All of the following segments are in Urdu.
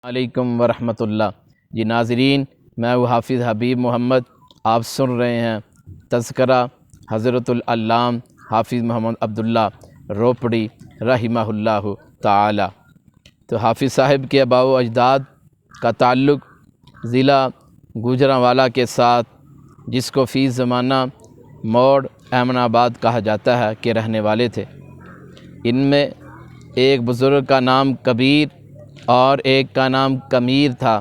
علیکم ورحمۃ اللہ۔ جی ناظرین، میں وہ حافظ حبیب محمد، آپ سن رہے ہیں تذکرہ حضرت العلامہ حافظ محمد عبداللہ روپڑی رحمہ اللہ تعالی۔ تو حافظ صاحب کے آباء و اجداد کا تعلق ضلع گوجرانوالہ کے ساتھ، جس کو فی زمانہ موڑ ایمن آباد کہا جاتا ہے، کے رہنے والے تھے۔ ان میں ایک بزرگ کا نام کبیر اور ایک کا نام کمیر تھا۔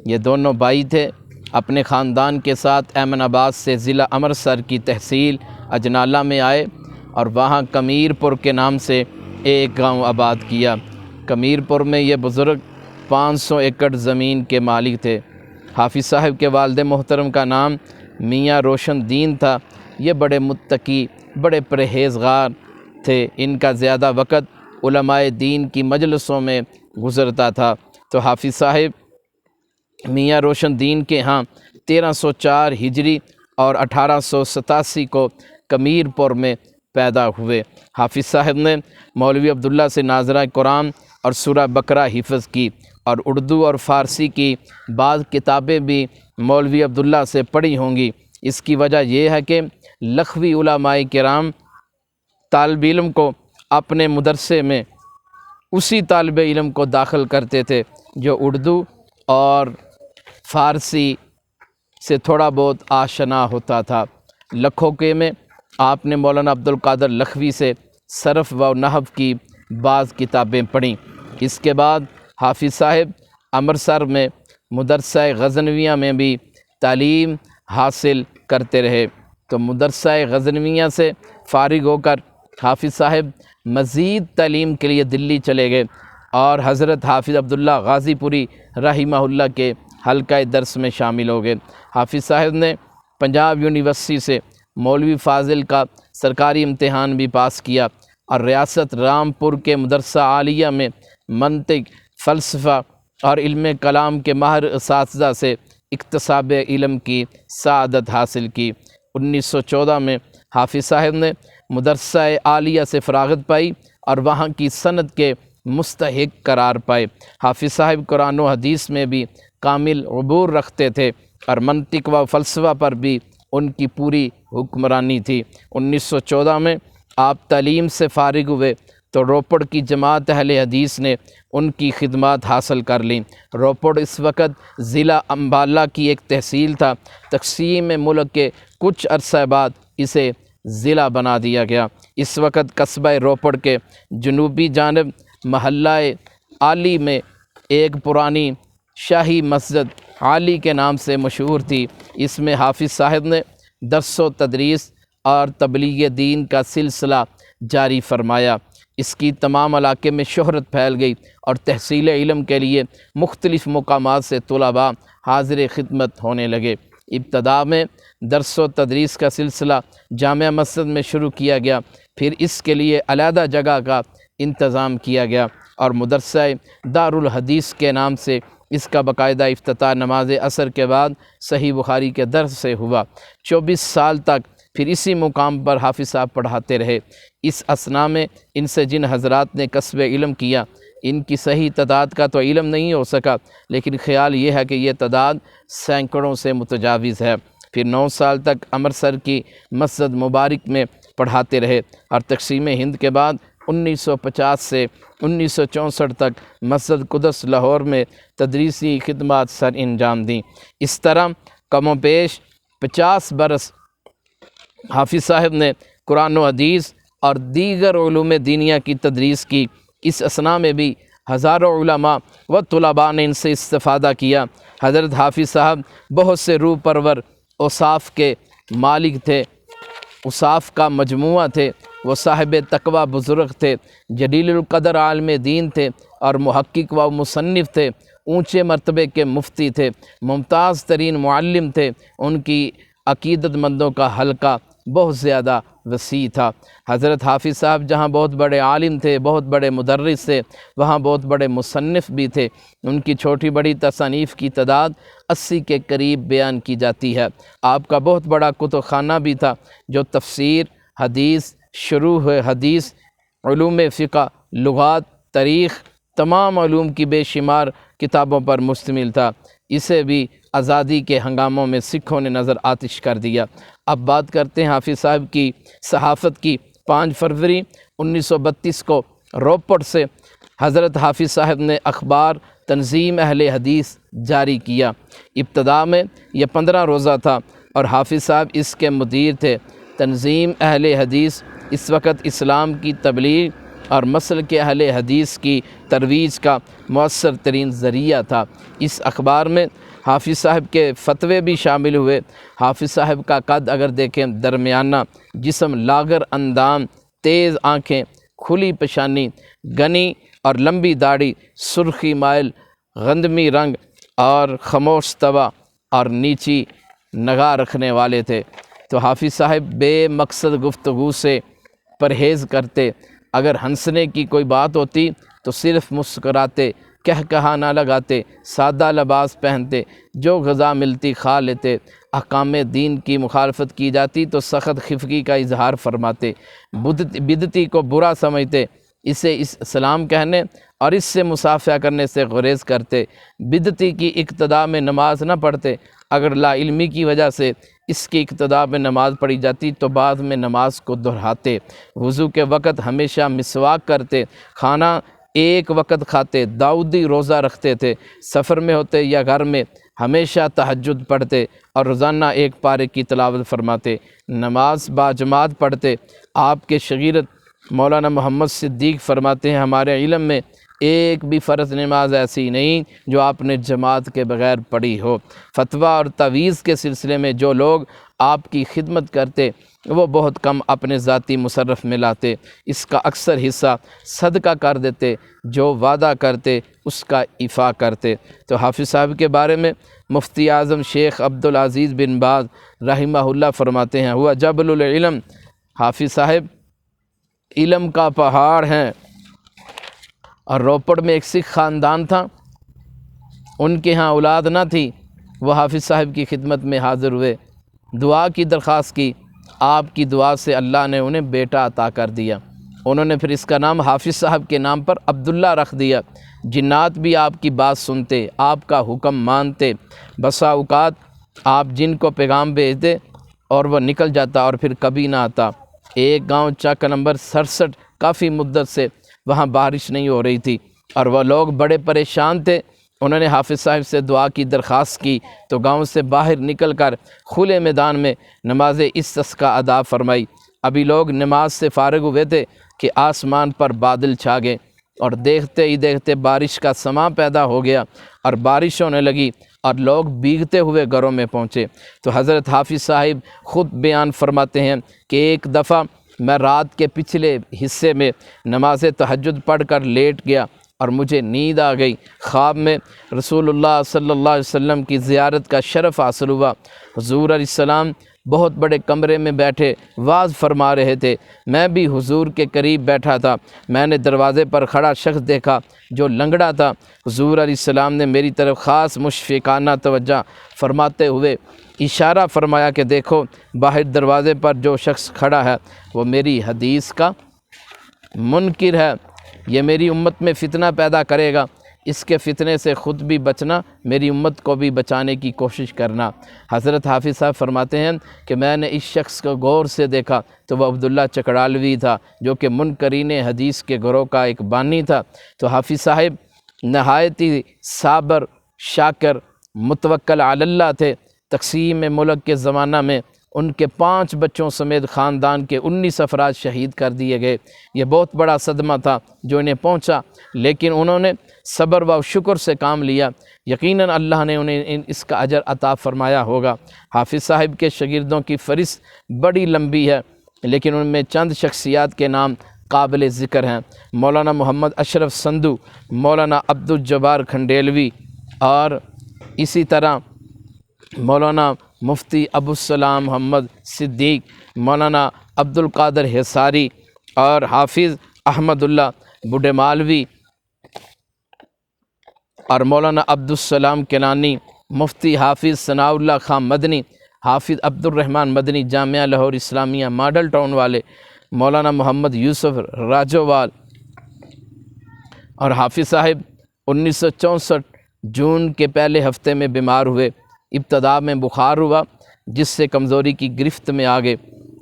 یہ دونوں بھائی تھے۔ اپنے خاندان کے ساتھ ایمن آباد سے ضلع امرتسر کی تحصیل اجنالہ میں آئے اور وہاں کمیر پور کے نام سے ایک گاؤں آباد کیا۔ کمیر پور میں یہ بزرگ 500 ایکڑ زمین کے مالک تھے۔ حافظ صاحب کے والد محترم کا نام میاں روشن دین تھا۔ یہ بڑے متقی، بڑے پرہیزگار تھے۔ ان کا زیادہ وقت علماء دین کی مجلسوں میں گزرتا تھا۔ تو حافظ صاحب میاں روشن دین کے ہاں 1304 ہجری اور 1887 کو کمیر پور میں پیدا ہوئے۔ حافظ صاحب نے مولوی عبداللہ سے ناظرہ قرآن اور سورہ بقرہ حفظ کی اور اردو اور فارسی کی بعض کتابیں بھی مولوی عبداللہ سے پڑھی ہوں گی۔ اس کی وجہ یہ ہے کہ لکھوی علماء کرام طالب علم کو اپنے مدرسے میں اسی طالب علم کو داخل کرتے تھے جو اردو اور فارسی سے تھوڑا بہت آشنا ہوتا تھا۔ لکھوکے میں آپ نے مولانا عبدالقادر لکھوی سے صرف و نحو کی بعض کتابیں پڑھیں۔ اس کے بعد حافظ صاحب امرتسر میں مدرسہ غزنویہ میں بھی تعلیم حاصل کرتے رہے۔ تو مدرسہ غزنویہ سے فارغ ہو کر حافظ صاحب مزید تعلیم کے لیے دلی چلے گئے اور حضرت حافظ عبداللہ غازی پوری رحمہ اللہ کے حلقہ درس میں شامل ہو گئے۔ حافظ صاحب نے پنجاب یونیورسٹی سے مولوی فاضل کا سرکاری امتحان بھی پاس کیا اور ریاست رامپور کے مدرسہ عالیہ میں منطق، فلسفہ اور علم کلام کے ماہر اساتذہ سے اکتساب علم کی سعادت حاصل کی۔ 1914 میں حافظ صاحب نے مدرسہ عالیہ سے فراغت پائی اور وہاں کی سند کے مستحق قرار پائے۔ حافظ صاحب قرآن و حدیث میں بھی کامل عبور رکھتے تھے اور منطق و فلسفہ پر بھی ان کی پوری حکمرانی تھی۔ 1914 میں آپ تعلیم سے فارغ ہوئے تو روپڑ کی جماعت اہل حدیث نے ان کی خدمات حاصل کر لیں۔ روپڑ اس وقت ضلع امبالہ کی ایک تحصیل تھا۔ تقسیم ملک کے کچھ عرصہ بعد اسے ضلع بنا دیا گیا۔ اس وقت قصبہ روپڑ کے جنوبی جانب محلہ عالی میں ایک پرانی شاہی مسجد عالی کے نام سے مشہور تھی۔ اس میں حافظ صاحب نے درس و تدریس اور تبلیغ دین کا سلسلہ جاری فرمایا۔ اس کی تمام علاقے میں شہرت پھیل گئی اور تحصیل علم کے لیے مختلف مقامات سے طلباء حاضر خدمت ہونے لگے۔ ابتدا میں درس و تدریس کا سلسلہ جامع مسجد میں شروع کیا گیا، پھر اس کے لیے علیحدہ جگہ کا انتظام کیا گیا اور مدرسہ دارالحدیث کے نام سے اس کا باقاعدہ افتتاح نماز عصر کے بعد صحیح بخاری کے درس سے ہوا۔ 24 سال تک پھر اسی مقام پر حافظ صاحب پڑھاتے رہے۔ اس اثناء میں ان سے جن حضرات نے کسب علم کیا، ان کی صحیح تعداد کا تو علم نہیں ہو سکا، لیکن خیال یہ ہے کہ یہ تعداد سینکڑوں سے متجاوز ہے۔ پھر 9 سال تک امرتسر کی مسجد مبارک میں پڑھاتے رہے اور تقسیم ہند کے بعد 1950 سے 1964 تک مسجد قدس لاہور میں تدریسی خدمات سر انجام دیں۔ اس طرح کم و بیش 50 برس حافظ صاحب نے قرآن و حدیث اور دیگر علوم دینیہ کی تدریس کی۔ اس اثناء میں بھی ہزاروں علماء و طلباء نے ان سے استفادہ کیا۔ حضرت حافظ صاحب بہت سے روح پرور اوصاف کے مالک تھے، اوصاف کا مجموعہ تھے۔ وہ صاحب تقوی بزرگ تھے، جلیل القدر عالم دین تھے اور محقق و مصنف تھے، اونچے مرتبے کے مفتی تھے، ممتاز ترین معلم تھے۔ ان کی عقیدت مندوں کا حلقہ بہت زیادہ وسیع تھا۔ حضرت حافظ صاحب جہاں بہت بڑے عالم تھے، بہت بڑے مدرس تھے، وہاں بہت بڑے مصنف بھی تھے۔ ان کی چھوٹی بڑی تصانیف کی تعداد 80 کے قریب بیان کی جاتی ہے۔ آپ کا بہت بڑا کتب خانہ بھی تھا جو تفسیر، حدیث، شروح حدیث، علوم فقہ، لغات، تاریخ، تمام علوم کی بے شمار کتابوں پر مشتمل تھا، اسے بھی آزادی کے ہنگاموں میں سکھوں نے نظر آتش کر دیا۔ اب بات کرتے ہیں حافظ صاحب کی صحافت کی۔ 5 فروری 1932 کو روپڑ سے حضرت حافظ صاحب نے اخبار تنظیم اہل حدیث جاری کیا۔ ابتدا میں یہ 15 روزہ تھا اور حافظ صاحب اس کے مدیر تھے۔ تنظیم اہل حدیث اس وقت اسلام کی تبلیغ اور مسلک اہل حدیث کی ترویج کا مؤثر ترین ذریعہ تھا۔ اس اخبار میں حافظ صاحب کے فتوے بھی شامل ہوئے۔ حافظ صاحب کا قد اگر دیکھیں درمیانہ، جسم لاغر اندام، تیز آنکھیں، کھلی پیشانی، گھنی اور لمبی داڑھی، سرخی مائل غندمی رنگ اور خاموش طبع اور نیچی نگاہ رکھنے والے تھے۔ تو حافظ صاحب بے مقصد گفتگو سے پرہیز کرتے، اگر ہنسنے کی کوئی بات ہوتی تو صرف مسکراتے، کہا نہ لگاتے، سادہ لباس پہنتے، جو غذا ملتی کھا لیتے، احکام دین کی مخالفت کی جاتی تو سخت خفگی کا اظہار فرماتے، بدعتی کو برا سمجھتے، اسے اسلام کہنے اور اس سے مصافحہ کرنے سے گریز کرتے، بدعتی کی اقتداء میں نماز نہ پڑھتے، اگر لا علمی کی وجہ سے اس کی اقتداء میں نماز پڑھی جاتی تو بعد میں نماز کو دہراتے، وضو کے وقت ہمیشہ مسواک کرتے، کھانا ایک وقت کھاتے، داؤدی روزہ رکھتے تھے، سفر میں ہوتے یا گھر میں ہمیشہ تہجد پڑھتے اور روزانہ ایک پارے کی تلاوت فرماتے، نماز باجماعت پڑھتے۔ آپ کے شاگرد مولانا محمد صدیق فرماتے ہیں ہمارے علم میں ایک بھی فرض نماز ایسی نہیں جو آپ نے جماعت کے بغیر پڑھی ہو۔ فتویٰ اور تعویذ کے سلسلے میں جو لوگ آپ کی خدمت کرتے وہ بہت کم اپنے ذاتی مصرف میں لاتے، اس کا اکثر حصہ صدقہ کر دیتے، جو وعدہ کرتے اس کا ایفا کرتے۔ تو حافظ صاحب کے بارے میں مفتی اعظم شیخ عبدالعزیز بن باز رحمہ اللہ فرماتے ہیں ہوا جبل العلم، حافظ صاحب علم کا پہاڑ ہیں۔ اور روپڑ میں ایک سکھ خاندان تھا، ان کے ہاں اولاد نہ تھی، وہ حافظ صاحب کی خدمت میں حاضر ہوئے، دعا کی درخواست کی، آپ کی دعا سے اللہ نے انہیں بیٹا عطا کر دیا۔ انہوں نے پھر اس کا نام حافظ صاحب کے نام پر عبداللہ رکھ دیا۔ جنات بھی آپ کی بات سنتے، آپ کا حکم مانتے، بسا اوقات آپ جن کو پیغام بھیجتے اور وہ نکل جاتا اور پھر کبھی نہ آتا۔ ایک گاؤں چک نمبر 67 کافی مدت سے وہاں بارش نہیں ہو رہی تھی اور وہ لوگ بڑے پریشان تھے۔ انہوں نے حافظ صاحب سے دعا کی درخواست کی تو گاؤں سے باہر نکل کر کھلے میدان میں نماز استسقاء ادا فرمائی۔ ابھی لوگ نماز سے فارغ ہوئے تھے کہ آسمان پر بادل چھا گئے اور دیکھتے ہی دیکھتے بارش کا سماں پیدا ہو گیا اور بارش ہونے لگی اور لوگ بھیگتے ہوئے گھروں میں پہنچے۔ تو حضرت حافظ صاحب خود بیان فرماتے ہیں کہ ایک دفعہ میں رات کے پچھلے حصے میں نماز تہجد پڑھ کر لیٹ گیا اور مجھے نیند آ گئی۔ خواب میں رسول اللہ صلی اللہ علیہ وسلم کی زیارت کا شرف حاصل ہوا۔ حضور علیہ السلام بہت بڑے کمرے میں بیٹھے وعظ فرما رہے تھے، میں بھی حضور کے قریب بیٹھا تھا۔ میں نے دروازے پر کھڑا شخص دیکھا جو لنگڑا تھا۔ حضور علیہ السلام نے میری طرف خاص مشفقانہ توجہ فرماتے ہوئے اشارہ فرمایا کہ دیکھو باہر دروازے پر جو شخص کھڑا ہے وہ میری حدیث کا منکر ہے، یہ میری امت میں فتنہ پیدا کرے گا، اس کے فتنے سے خود بھی بچنا، میری امت کو بھی بچانے کی کوشش کرنا۔ حضرت حافظ صاحب فرماتے ہیں کہ میں نے اس شخص کو غور سے دیکھا تو وہ عبداللہ چکڑالوی تھا جو کہ منکرین حدیث کے گروہ کا ایک بانی تھا۔ تو حافظ صاحب نہایت ہی صابر، شاکر، متوکل علی اللہ تھے۔ تقسیم ملک کے زمانہ میں ان کے 5 بچوں سمیت خاندان کے 19 افراد شہید کر دیے گئے۔ یہ بہت بڑا صدمہ تھا جو انہیں پہنچا، لیکن انہوں نے صبر و شکر سے کام لیا، یقیناً اللہ نے انہیں اس کا اجر عطا فرمایا ہوگا۔ حافظ صاحب کے شاگردوں کی فہرست بڑی لمبی ہے، لیکن ان میں چند شخصیات کے نام قابل ذکر ہیں: مولانا محمد اشرف سندھو، مولانا عبدالجبار کھنڈیلوی، اور اسی طرح مولانا مفتی ابوالسلام محمد صدیق، مولانا عبدالقادر حصاری اور حافظ احمد اللہ بڈھے مالوی اور مولانا عبدالسلام کینانی، مفتی حافظ ثناء اللہ خان مدنی، حافظ عبدالرحمن مدنی جامعہ لاہور اسلامیہ ماڈل ٹاؤن والے، مولانا محمد یوسف راجوال، اور حافظ صاحب 1964 جون کے پہلے ہفتے میں بیمار ہوئے، ابتدا میں بخار ہوا جس سے کمزوری کی گرفت میں آ گئے۔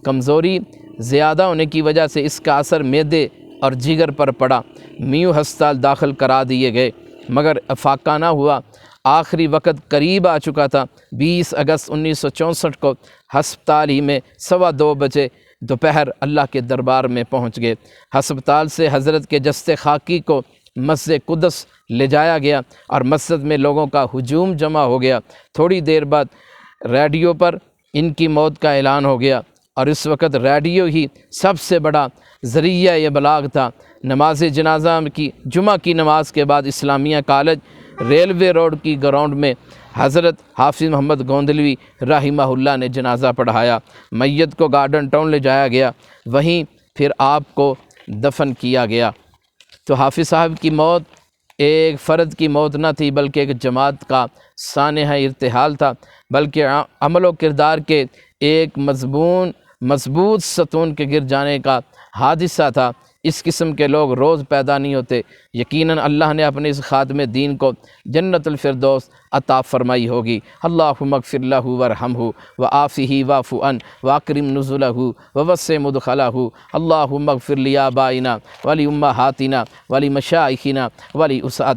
کمزوری زیادہ ہونے کی وجہ سے اس کا اثر معدے اور جگر پر پڑا، میو ہسپتال داخل کرا دیے گئے مگر افاقہ نہ ہوا۔ آخری وقت قریب آ چکا تھا۔ 20 اگست 1964 کو ہسپتال ہی میں 2:15 بجے دوپہر اللہ کے دربار میں پہنچ گئے۔ ہسپتال سے حضرت کے جسد خاکی کو مسجد قدس لے جایا گیا اور مسجد میں لوگوں کا ہجوم جمع ہو گیا۔ تھوڑی دیر بعد ریڈیو پر ان کی موت کا اعلان ہو گیا اور اس وقت ریڈیو ہی سب سے بڑا ذریعہ ابلاغ تھا۔ نماز جنازہ کی جمعہ کی نماز کے بعد اسلامیہ کالج ریلوے روڈ کی گراؤنڈ میں حضرت حافظ محمد گوندلوی رحمہ اللہ نے جنازہ پڑھایا۔ میت کو گارڈن ٹاؤن لے جایا گیا، وہیں پھر آپ کو دفن کیا گیا۔ تو حافظ صاحب کی موت ایک فرد کی موت نہ تھی بلکہ ایک جماعت کا سانحہ ارتحال تھا، بلکہ عمل و کردار کے ایک مضبوط ستون کے گر جانے کا حادثہ تھا۔ اس قسم کے لوگ روز پیدا نہیں ہوتے۔ یقیناً اللہ نے اپنے اس خادم دین کو جنت الفردوس عطا فرمائی ہوگی۔ اللہم اغفر لہ وارحمہ وعافہ واعف عنہ واکرم نزلہ ووسع مدخلہ۔ اللہم اغفر لآبائنا ولأمہاتنا ولمشائخنا ولأساتذتنا